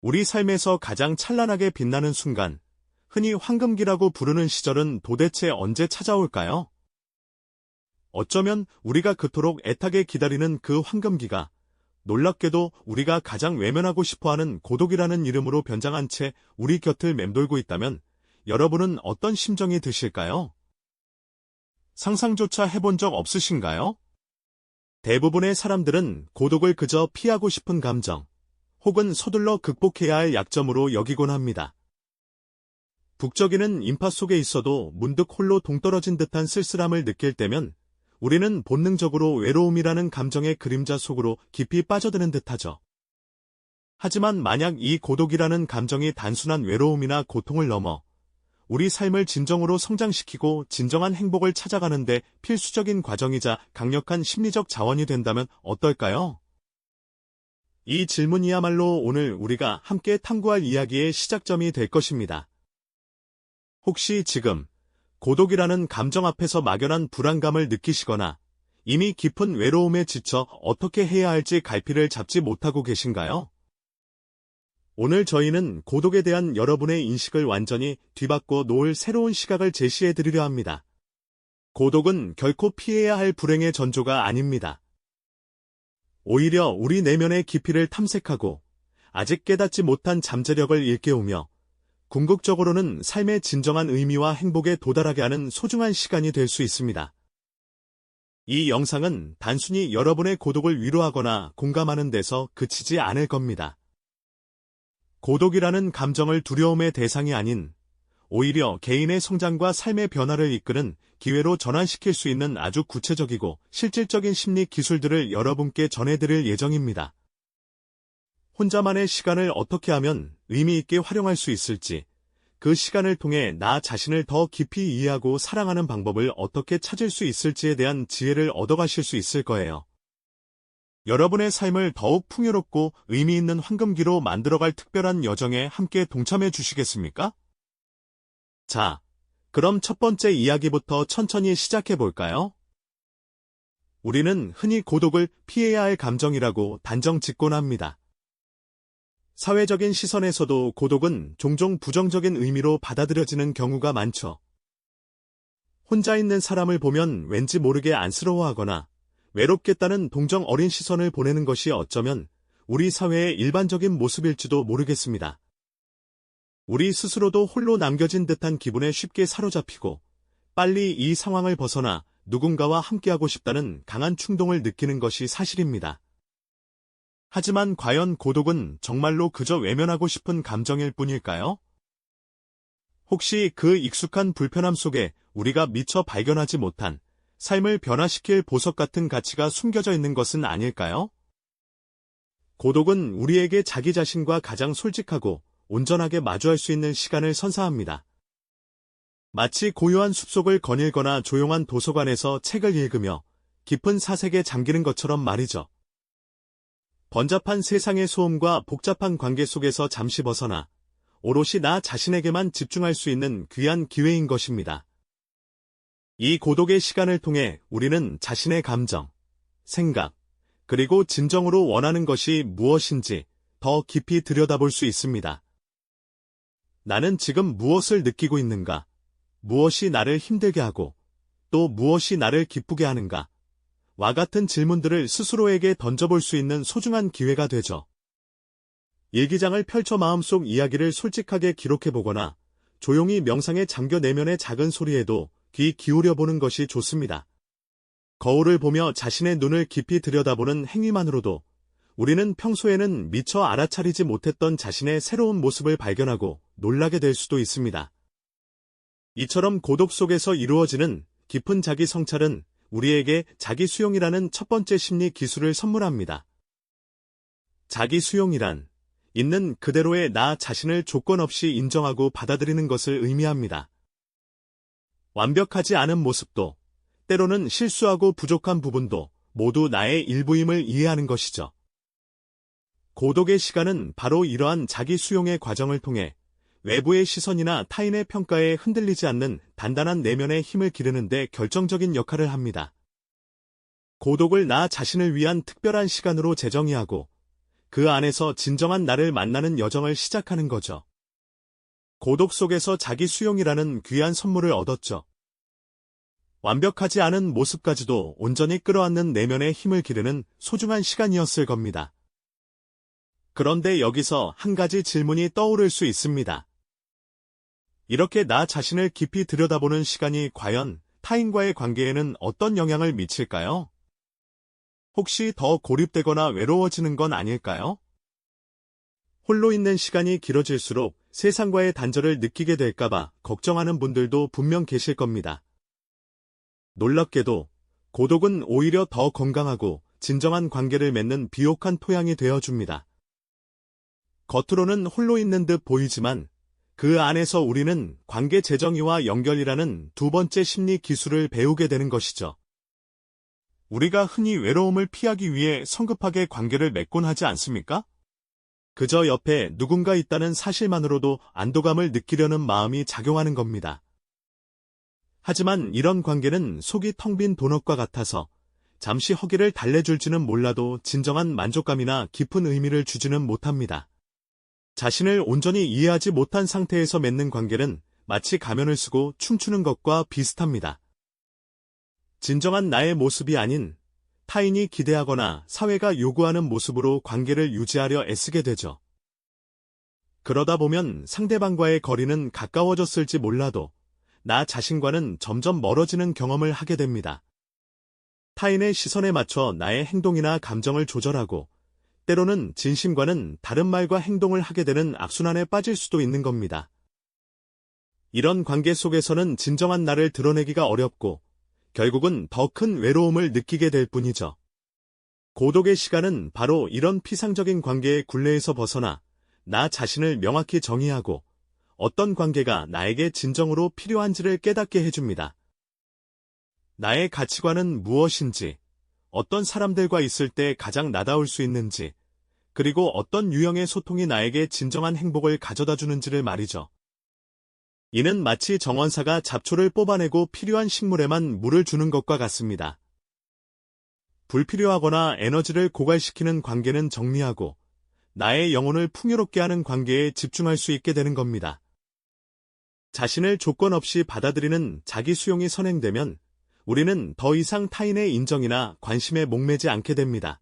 우리 삶에서 가장 찬란하게 빛나는 순간, 흔히 황금기라고 부르는 시절은 도대체 언제 찾아올까요? 어쩌면 우리가 그토록 애타게 기다리는 그 황금기가 놀랍게도 우리가 가장 외면하고 싶어하는 고독이라는 이름으로 변장한 채 우리 곁을 맴돌고 있다면 여러분은 어떤 심정이 드실까요? 상상조차 해본 적 없으신가요? 대부분의 사람들은 고독을 그저 피하고 싶은 감정, 혹은 서둘러 극복해야 할 약점으로 여기곤 합니다. 북적이는 인파 속에 있어도 문득 홀로 동떨어진 듯한 쓸쓸함을 느낄 때면 우리는 본능적으로 외로움이라는 감정의 그림자 속으로 깊이 빠져드는 듯하죠. 하지만 만약 이 고독이라는 감정이 단순한 외로움이나 고통을 넘어 우리 삶을 진정으로 성장시키고 진정한 행복을 찾아가는데 필수적인 과정이자 강력한 심리적 자원이 된다면 어떨까요? 이 질문이야말로 오늘 우리가 함께 탐구할 이야기의 시작점이 될 것입니다. 혹시 지금 고독이라는 감정 앞에서 막연한 불안감을 느끼시거나 이미 깊은 외로움에 지쳐 어떻게 해야 할지 갈피를 잡지 못하고 계신가요? 오늘 저희는 고독에 대한 여러분의 인식을 완전히 뒤바꿔 놓을 새로운 시각을 제시해 드리려 합니다. 고독은 결코 피해야 할 불행의 전조가 아닙니다. 오히려 우리 내면의 깊이를 탐색하고 아직 깨닫지 못한 잠재력을 일깨우며 궁극적으로는 삶의 진정한 의미와 행복에 도달하게 하는 소중한 시간이 될 수 있습니다. 이 영상은 단순히 여러분의 고독을 위로하거나 공감하는 데서 그치지 않을 겁니다. 고독이라는 감정을 두려움의 대상이 아닌 오히려 개인의 성장과 삶의 변화를 이끄는 기회로 전환시킬 수 있는 아주 구체적이고 실질적인 심리 기술들을 여러분께 전해드릴 예정입니다. 혼자만의 시간을 어떻게 하면 의미 있게 활용할 수 있을지, 그 시간을 통해 나 자신을 더 깊이 이해하고 사랑하는 방법을 어떻게 찾을 수 있을지에 대한 지혜를 얻어가실 수 있을 거예요. 여러분의 삶을 더욱 풍요롭고 의미 있는 황금기로 만들어갈 특별한 여정에 함께 동참해 주시겠습니까? 자, 그럼 첫 번째 이야기부터 천천히 시작해 볼까요? 우리는 흔히 고독을 피해야 할 감정이라고 단정 짓곤 합니다. 사회적인 시선에서도 고독은 종종 부정적인 의미로 받아들여지는 경우가 많죠. 혼자 있는 사람을 보면 왠지 모르게 안쓰러워하거나 외롭겠다는 동정 어린 시선을 보내는 것이 어쩌면 우리 사회의 일반적인 모습일지도 모르겠습니다. 우리 스스로도 홀로 남겨진 듯한 기분에 쉽게 사로잡히고 빨리 이 상황을 벗어나 누군가와 함께하고 싶다는 강한 충동을 느끼는 것이 사실입니다. 하지만 과연 고독은 정말로 그저 외면하고 싶은 감정일 뿐일까요? 혹시 그 익숙한 불편함 속에 우리가 미처 발견하지 못한 삶을 변화시킬 보석 같은 가치가 숨겨져 있는 것은 아닐까요? 고독은 우리에게 자기 자신과 가장 솔직하고 온전하게 마주할 수 있는 시간을 선사합니다. 마치 고요한 숲속을 거닐거나 조용한 도서관에서 책을 읽으며 깊은 사색에 잠기는 것처럼 말이죠. 번잡한 세상의 소음과 복잡한 관계 속에서 잠시 벗어나 오롯이 나 자신에게만 집중할 수 있는 귀한 기회인 것입니다. 이 고독의 시간을 통해 우리는 자신의 감정, 생각, 그리고 진정으로 원하는 것이 무엇인지 더 깊이 들여다볼 수 있습니다. 나는 지금 무엇을 느끼고 있는가? 무엇이 나를 힘들게 하고 또 무엇이 나를 기쁘게 하는가? 와 같은 질문들을 스스로에게 던져볼 수 있는 소중한 기회가 되죠. 일기장을 펼쳐 마음속 이야기를 솔직하게 기록해보거나 조용히 명상에 잠겨 내면의 작은 소리에도 귀 기울여보는 것이 좋습니다. 거울을 보며 자신의 눈을 깊이 들여다보는 행위만으로도 우리는 평소에는 미처 알아차리지 못했던 자신의 새로운 모습을 발견하고 놀라게 될 수도 있습니다. 이처럼 고독 속에서 이루어지는 깊은 자기 성찰은 우리에게 자기 수용이라는 첫 번째 심리 기술을 선물합니다. 자기 수용이란 있는 그대로의 나 자신을 조건 없이 인정하고 받아들이는 것을 의미합니다. 완벽하지 않은 모습도, 때로는 실수하고 부족한 부분도 모두 나의 일부임을 이해하는 것이죠. 고독의 시간은 바로 이러한 자기 수용의 과정을 통해 외부의 시선이나 타인의 평가에 흔들리지 않는 단단한 내면의 힘을 기르는 데 결정적인 역할을 합니다. 고독을 나 자신을 위한 특별한 시간으로 재정의하고 그 안에서 진정한 나를 만나는 여정을 시작하는 거죠. 고독 속에서 자기 수용이라는 귀한 선물을 얻었죠. 완벽하지 않은 모습까지도 온전히 끌어안는 내면의 힘을 기르는 소중한 시간이었을 겁니다. 그런데 여기서 한 가지 질문이 떠오를 수 있습니다. 이렇게 나 자신을 깊이 들여다보는 시간이 과연 타인과의 관계에는 어떤 영향을 미칠까요? 혹시 더 고립되거나 외로워지는 건 아닐까요? 홀로 있는 시간이 길어질수록 세상과의 단절을 느끼게 될까봐 걱정하는 분들도 분명 계실 겁니다. 놀랍게도 고독은 오히려 더 건강하고 진정한 관계를 맺는 비옥한 토양이 되어줍니다. 겉으로는 홀로 있는 듯 보이지만 그 안에서 우리는 관계 재정의와 연결이라는 두 번째 심리 기술을 배우게 되는 것이죠. 우리가 흔히 외로움을 피하기 위해 성급하게 관계를 맺곤 하지 않습니까? 그저 옆에 누군가 있다는 사실만으로도 안도감을 느끼려는 마음이 작용하는 겁니다. 하지만 이런 관계는 속이 텅 빈 도넛과 같아서 잠시 허기를 달래줄지는 몰라도 진정한 만족감이나 깊은 의미를 주지는 못합니다. 자신을 온전히 이해하지 못한 상태에서 맺는 관계는 마치 가면을 쓰고 춤추는 것과 비슷합니다. 진정한 나의 모습이 아닌 타인이 기대하거나 사회가 요구하는 모습으로 관계를 유지하려 애쓰게 되죠. 그러다 보면 상대방과의 거리는 가까워졌을지 몰라도 나 자신과는 점점 멀어지는 경험을 하게 됩니다. 타인의 시선에 맞춰 나의 행동이나 감정을 조절하고 때로는 진심과는 다른 말과 행동을 하게 되는 악순환에 빠질 수도 있는 겁니다. 이런 관계 속에서는 진정한 나를 드러내기가 어렵고 결국은 더 큰 외로움을 느끼게 될 뿐이죠. 고독의 시간은 바로 이런 피상적인 관계의 굴레에서 벗어나 나 자신을 명확히 정의하고 어떤 관계가 나에게 진정으로 필요한지를 깨닫게 해줍니다. 나의 가치관은 무엇인지, 어떤 사람들과 있을 때 가장 나다울 수 있는지, 그리고 어떤 유형의 소통이 나에게 진정한 행복을 가져다 주는지를 말이죠. 이는 마치 정원사가 잡초를 뽑아내고 필요한 식물에만 물을 주는 것과 같습니다. 불필요하거나 에너지를 고갈시키는 관계는 정리하고 나의 영혼을 풍요롭게 하는 관계에 집중할 수 있게 되는 겁니다. 자신을 조건 없이 받아들이는 자기 수용이 선행되면 우리는 더 이상 타인의 인정이나 관심에 목매지 않게 됩니다.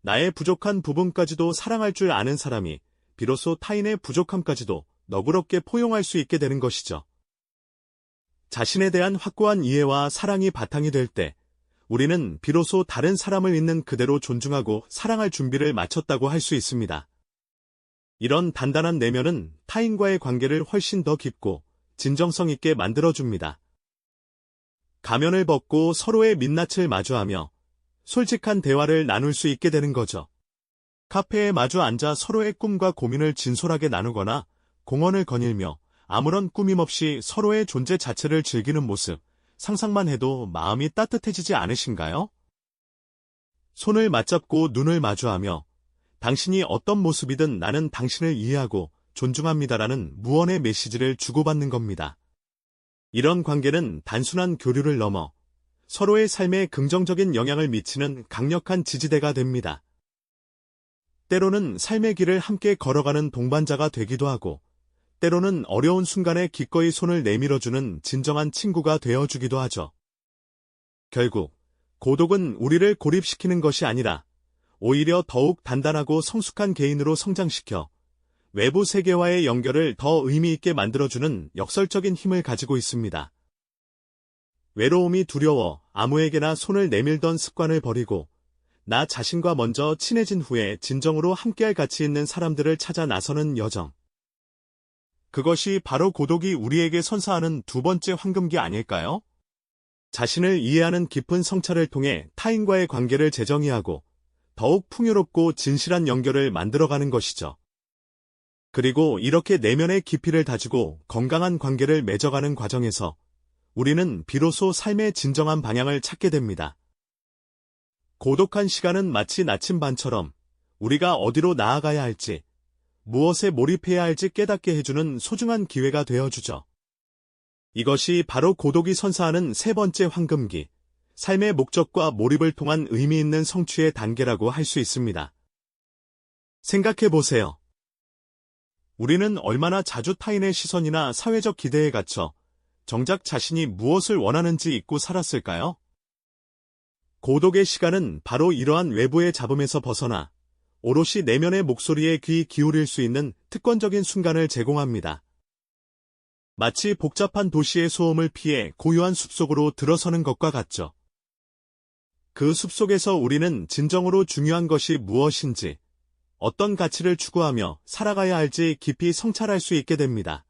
나의 부족한 부분까지도 사랑할 줄 아는 사람이 비로소 타인의 부족함까지도 너그럽게 포용할 수 있게 되는 것이죠. 자신에 대한 확고한 이해와 사랑이 바탕이 될 때 우리는 비로소 다른 사람을 있는 그대로 존중하고 사랑할 준비를 마쳤다고 할 수 있습니다. 이런 단단한 내면은 타인과의 관계를 훨씬 더 깊고 진정성 있게 만들어줍니다. 가면을 벗고 서로의 민낯을 마주하며 솔직한 대화를 나눌 수 있게 되는 거죠. 카페에 마주 앉아 서로의 꿈과 고민을 진솔하게 나누거나 공원을 거닐며 아무런 꾸밈 없이 서로의 존재 자체를 즐기는 모습, 상상만 해도 마음이 따뜻해지지 않으신가요? 손을 맞잡고 눈을 마주하며 당신이 어떤 모습이든 나는 당신을 이해하고 존중합니다라는 무언의 메시지를 주고받는 겁니다. 이런 관계는 단순한 교류를 넘어 서로의 삶에 긍정적인 영향을 미치는 강력한 지지대가 됩니다. 때로는 삶의 길을 함께 걸어가는 동반자가 되기도 하고, 때로는 어려운 순간에 기꺼이 손을 내밀어주는 진정한 친구가 되어주기도 하죠. 결국 고독은 우리를 고립시키는 것이 아니라 오히려 더욱 단단하고 성숙한 개인으로 성장시켜 외부 세계와의 연결을 더 의미 있게 만들어주는 역설적인 힘을 가지고 있습니다. 외로움이 두려워 아무에게나 손을 내밀던 습관을 버리고 나 자신과 먼저 친해진 후에 진정으로 함께할 가치 있는 사람들을 찾아 나서는 여정. 그것이 바로 고독이 우리에게 선사하는 두 번째 황금기 아닐까요? 자신을 이해하는 깊은 성찰을 통해 타인과의 관계를 재정의하고 더욱 풍요롭고 진실한 연결을 만들어가는 것이죠. 그리고 이렇게 내면의 깊이를 다지고 건강한 관계를 맺어가는 과정에서 우리는 비로소 삶의 진정한 방향을 찾게 됩니다. 고독한 시간은 마치 나침반처럼 우리가 어디로 나아가야 할지, 무엇에 몰입해야 할지 깨닫게 해주는 소중한 기회가 되어주죠. 이것이 바로 고독이 선사하는 세 번째 황금기, 삶의 목적과 몰입을 통한 의미 있는 성취의 단계라고 할 수 있습니다. 생각해 보세요. 우리는 얼마나 자주 타인의 시선이나 사회적 기대에 갇혀 정작 자신이 무엇을 원하는지 잊고 살았을까요? 고독의 시간은 바로 이러한 외부의 잡음에서 벗어나 오롯이 내면의 목소리에 귀 기울일 수 있는 특권적인 순간을 제공합니다. 마치 복잡한 도시의 소음을 피해 고요한 숲속으로 들어서는 것과 같죠. 그 숲속에서 우리는 진정으로 중요한 것이 무엇인지, 어떤 가치를 추구하며 살아가야 할지 깊이 성찰할 수 있게 됩니다.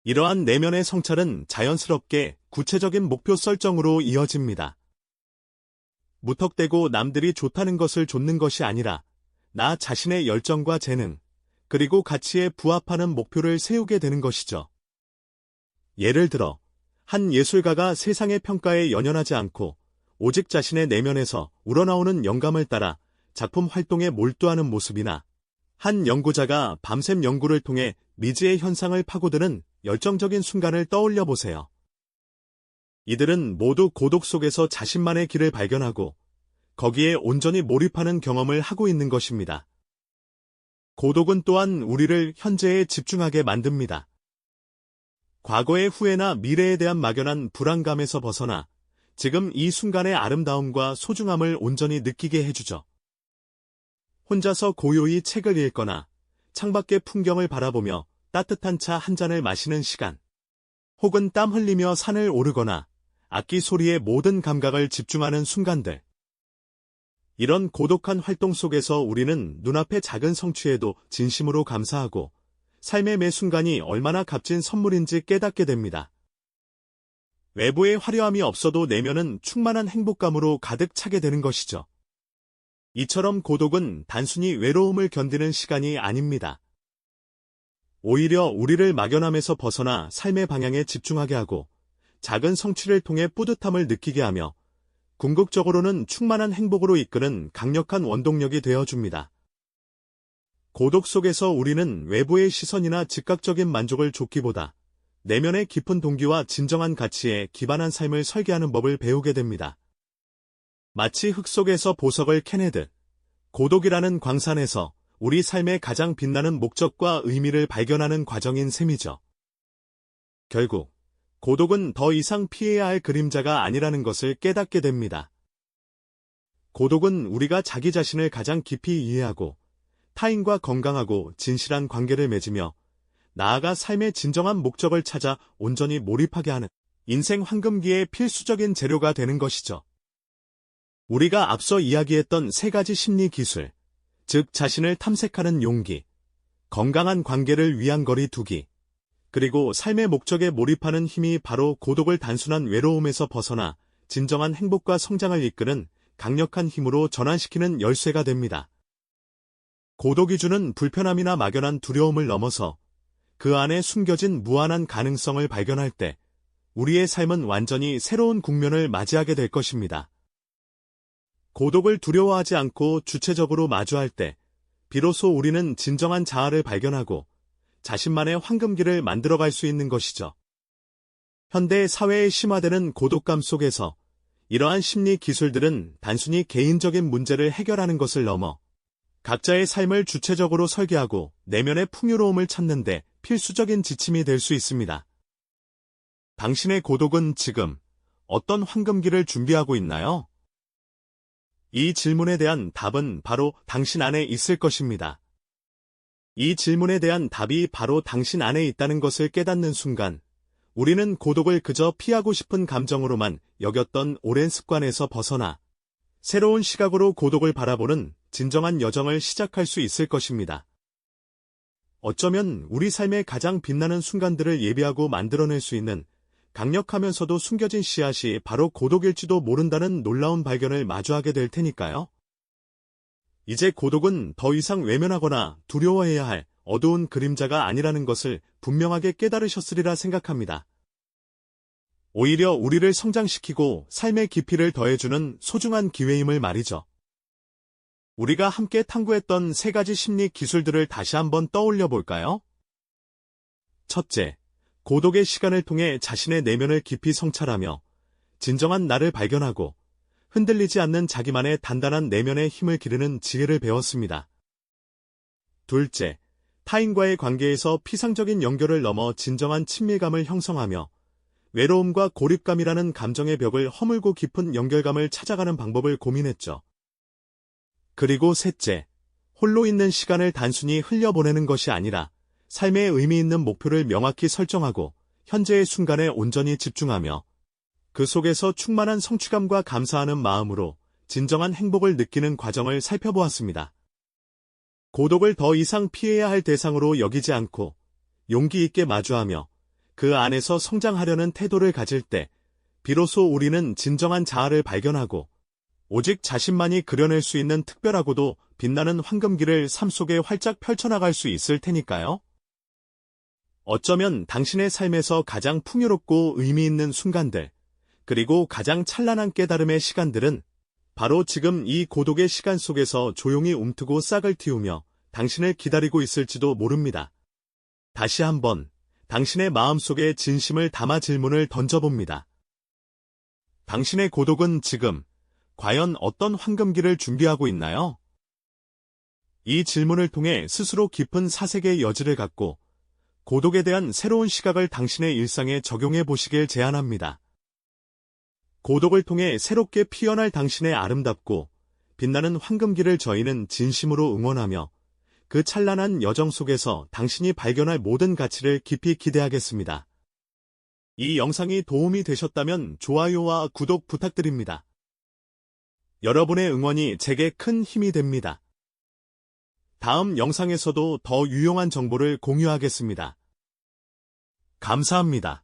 이러한 내면의 성찰은 자연스럽게 구체적인 목표 설정으로 이어집니다. 무턱대고 남들이 좋다는 것을 좇는 것이 아니라 나 자신의 열정과 재능, 그리고 가치에 부합하는 목표를 세우게 되는 것이죠. 예를 들어, 한 예술가가 세상의 평가에 연연하지 않고 오직 자신의 내면에서 우러나오는 영감을 따라 작품 활동에 몰두하는 모습이나 한 연구자가 밤샘 연구를 통해 미지의 현상을 파고드는 열정적인 순간을 떠올려 보세요. 이들은 모두 고독 속에서 자신만의 길을 발견하고 거기에 온전히 몰입하는 경험을 하고 있는 것입니다. 고독은 또한 우리를 현재에 집중하게 만듭니다. 과거의 후회나 미래에 대한 막연한 불안감에서 벗어나 지금 이 순간의 아름다움과 소중함을 온전히 느끼게 해주죠. 혼자서 고요히 책을 읽거나 창밖의 풍경을 바라보며 따뜻한 차 한 잔을 마시는 시간, 혹은 땀 흘리며 산을 오르거나 악기 소리에 모든 감각을 집중하는 순간들. 이런 고독한 활동 속에서 우리는 눈앞의 작은 성취에도 진심으로 감사하고 삶의 매 순간이 얼마나 값진 선물인지 깨닫게 됩니다. 외부의 화려함이 없어도 내면은 충만한 행복감으로 가득 차게 되는 것이죠. 이처럼 고독은 단순히 외로움을 견디는 시간이 아닙니다. 오히려 우리를 막연함에서 벗어나 삶의 방향에 집중하게 하고 작은 성취를 통해 뿌듯함을 느끼게 하며 궁극적으로는 충만한 행복으로 이끄는 강력한 원동력이 되어줍니다. 고독 속에서 우리는 외부의 시선이나 즉각적인 만족을 좇기보다 내면의 깊은 동기와 진정한 가치에 기반한 삶을 설계하는 법을 배우게 됩니다. 마치 흙 속에서 보석을 캐내듯 고독이라는 광산에서 우리 삶의 가장 빛나는 목적과 의미를 발견하는 과정인 셈이죠. 결국 고독은 더 이상 피해야 할 그림자가 아니라는 것을 깨닫게 됩니다. 고독은 우리가 자기 자신을 가장 깊이 이해하고 타인과 건강하고 진실한 관계를 맺으며 나아가 삶의 진정한 목적을 찾아 온전히 몰입하게 하는 인생 황금기의 필수적인 재료가 되는 것이죠. 우리가 앞서 이야기했던 세 가지 심리 기술, 즉 자신을 탐색하는 용기, 건강한 관계를 위한 거리 두기, 그리고 삶의 목적에 몰입하는 힘이 바로 고독을 단순한 외로움에서 벗어나 진정한 행복과 성장을 이끄는 강력한 힘으로 전환시키는 열쇠가 됩니다. 고독이 주는 불편함이나 막연한 두려움을 넘어서 그 안에 숨겨진 무한한 가능성을 발견할 때 우리의 삶은 완전히 새로운 국면을 맞이하게 될 것입니다. 고독을 두려워하지 않고 주체적으로 마주할 때 비로소 우리는 진정한 자아를 발견하고 자신만의 황금기를 만들어갈 수 있는 것이죠. 현대 사회에 심화되는 고독감 속에서 이러한 심리 기술들은 단순히 개인적인 문제를 해결하는 것을 넘어 각자의 삶을 주체적으로 설계하고 내면의 풍요로움을 찾는 데 필수적인 지침이 될 수 있습니다. 당신의 고독은 지금 어떤 황금기를 준비하고 있나요? 이 질문에 대한 답은 바로 당신 안에 있을 것입니다. 이 질문에 대한 답이 바로 당신 안에 있다는 것을 깨닫는 순간, 우리는 고독을 그저 피하고 싶은 감정으로만 여겼던 오랜 습관에서 벗어나 새로운 시각으로 고독을 바라보는 진정한 여정을 시작할 수 있을 것입니다. 어쩌면 우리 삶의 가장 빛나는 순간들을 예비하고 만들어낼 수 있는 강력하면서도 숨겨진 씨앗이 바로 고독일지도 모른다는 놀라운 발견을 마주하게 될 테니까요. 이제 고독은 더 이상 외면하거나 두려워해야 할 어두운 그림자가 아니라는 것을 분명하게 깨달으셨으리라 생각합니다. 오히려 우리를 성장시키고 삶의 깊이를 더해주는 소중한 기회임을 말이죠. 우리가 함께 탐구했던 세 가지 심리 기술들을 다시 한번 떠올려 볼까요? 첫째, 고독의 시간을 통해 자신의 내면을 깊이 성찰하며 진정한 나를 발견하고 흔들리지 않는 자기만의 단단한 내면의 힘을 기르는 지혜를 배웠습니다. 둘째, 타인과의 관계에서 피상적인 연결을 넘어 진정한 친밀감을 형성하며 외로움과 고립감이라는 감정의 벽을 허물고 깊은 연결감을 찾아가는 방법을 고민했죠. 그리고 셋째, 홀로 있는 시간을 단순히 흘려보내는 것이 아니라 삶의 의미 있는 목표를 명확히 설정하고 현재의 순간에 온전히 집중하며 그 속에서 충만한 성취감과 감사하는 마음으로 진정한 행복을 느끼는 과정을 살펴보았습니다. 고독을 더 이상 피해야 할 대상으로 여기지 않고 용기 있게 마주하며 그 안에서 성장하려는 태도를 가질 때 비로소 우리는 진정한 자아를 발견하고 오직 자신만이 그려낼 수 있는 특별하고도 빛나는 황금길을 삶 속에 활짝 펼쳐나갈 수 있을 테니까요. 어쩌면 당신의 삶에서 가장 풍요롭고 의미 있는 순간들, 그리고 가장 찬란한 깨달음의 시간들은 바로 지금 이 고독의 시간 속에서 조용히 움트고 싹을 틔우며 당신을 기다리고 있을지도 모릅니다. 다시 한번 당신의 마음속에 진심을 담아 질문을 던져봅니다. 당신의 고독은 지금 과연 어떤 황금길을 준비하고 있나요? 이 질문을 통해 스스로 깊은 사색의 여지를 갖고 고독에 대한 새로운 시각을 당신의 일상에 적용해 보시길 제안합니다. 고독을 통해 새롭게 피어날 당신의 아름답고 빛나는 황금길을 저희는 진심으로 응원하며 그 찬란한 여정 속에서 당신이 발견할 모든 가치를 깊이 기대하겠습니다. 이 영상이 도움이 되셨다면 좋아요와 구독 부탁드립니다. 여러분의 응원이 제게 큰 힘이 됩니다. 다음 영상에서도 더 유용한 정보를 공유하겠습니다. 감사합니다.